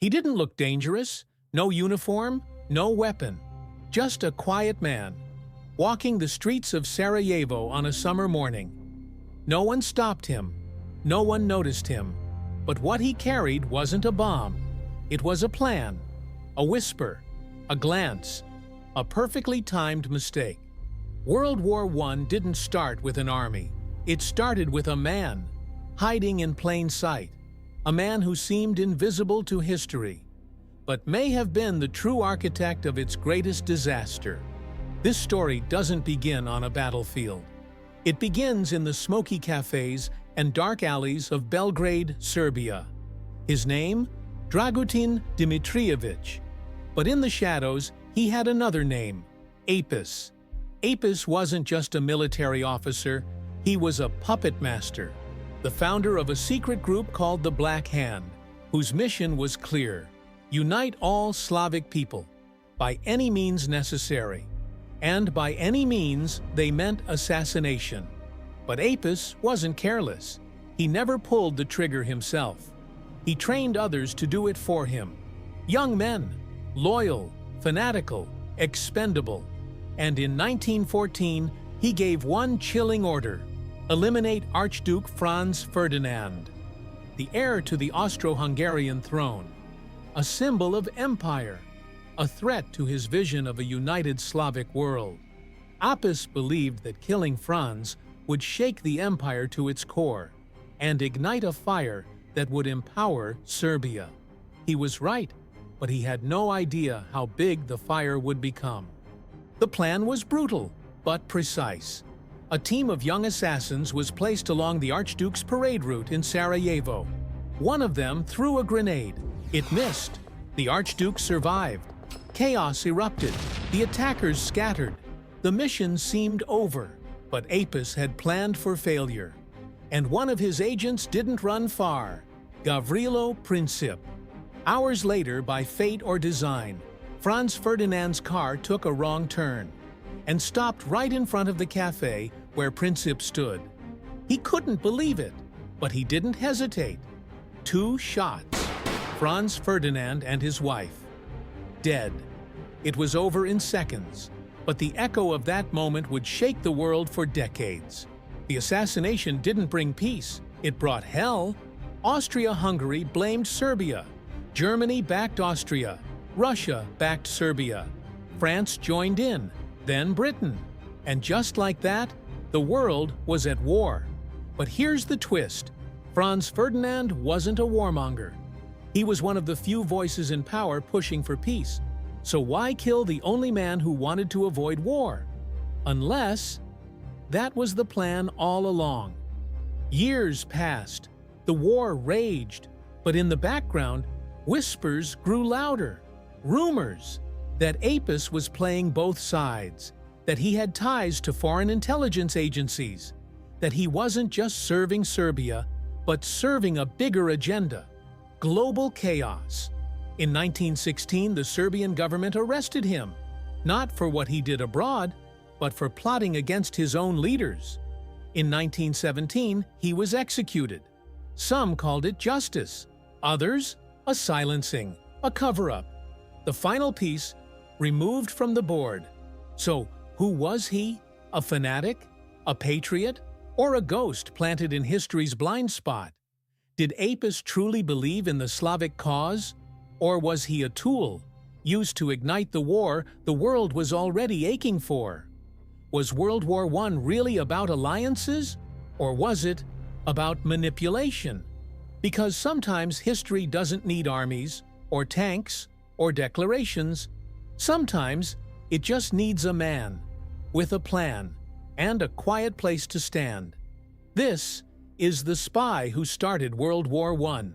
He didn't look dangerous, no uniform, no weapon, just a quiet man, walking the streets of Sarajevo on a summer morning. No one stopped him, no one noticed him, but what he carried wasn't a bomb. It was a plan, a whisper, a glance, a perfectly timed mistake. World War I didn't start with an army. It started with a man, hiding in plain sight, a man who seemed invisible to history, but may have been the true architect of its greatest disaster. This story doesn't begin on a battlefield. It begins in the smoky cafes and dark alleys of Belgrade, Serbia. His name? Dragutin Dimitrijević. But in the shadows, he had another name, Apis. Apis wasn't just a military officer, he was a puppet master, the founder of a secret group called the Black Hand, whose mission was clear: unite all Slavic people, by any means necessary. And by any means, they meant assassination. But Apis wasn't careless. He never pulled the trigger himself. He trained others to do it for him. Young men, loyal, fanatical, expendable. And in 1914, he gave one chilling order: eliminate Archduke Franz Ferdinand, the heir to the Austro-Hungarian throne, a symbol of empire, a threat to his vision of a united Slavic world. Apis believed that killing Franz would shake the empire to its core and ignite a fire that would empower Serbia. He was right, but he had no idea how big the fire would become. The plan was brutal, but precise. A team of young assassins was placed along the Archduke's parade route in Sarajevo. One of them threw a grenade. It missed. The Archduke survived. Chaos erupted. The attackers scattered. The mission seemed over, but Apis had planned for failure. And one of his agents didn't run far: Gavrilo Princip. Hours later, by fate or design, Franz Ferdinand's car took a wrong turn and stopped right in front of the cafe where Princip stood. He couldn't believe it, but he didn't hesitate. 2 shots. Franz Ferdinand and his wife. Dead. It was over in seconds, but the echo of that moment would shake the world for decades. The assassination didn't bring peace, it brought hell. Austria-Hungary blamed Serbia. Germany backed Austria. Russia backed Serbia. France joined in, then Britain. And just like that, the world was at war. But here's the twist: Franz Ferdinand wasn't a warmonger. He was one of the few voices in power pushing for peace. So why kill the only man who wanted to avoid war? Unless that was the plan all along. Years passed. The war raged. But in the background, whispers grew louder. Rumors that Apis was playing both sides, that he had ties to foreign intelligence agencies, that he wasn't just serving Serbia, but serving a bigger agenda: global chaos. In 1916, the Serbian government arrested him, not for what he did abroad, but for plotting against his own leaders. In 1917, he was executed. Some called it justice, others a silencing, a cover-up. The final piece removed from the board. So, who was he? A fanatic? A patriot? Or a ghost planted in history's blind spot? Did Apis truly believe in the Slavic cause? Or was he a tool, used to ignite the war the world was already aching for? Was World War I really about alliances? Or was it about manipulation? Because sometimes history doesn't need armies, or tanks, or declarations. Sometimes it just needs a man, with a plan, and a quiet place to stand. This is the spy who started World War I.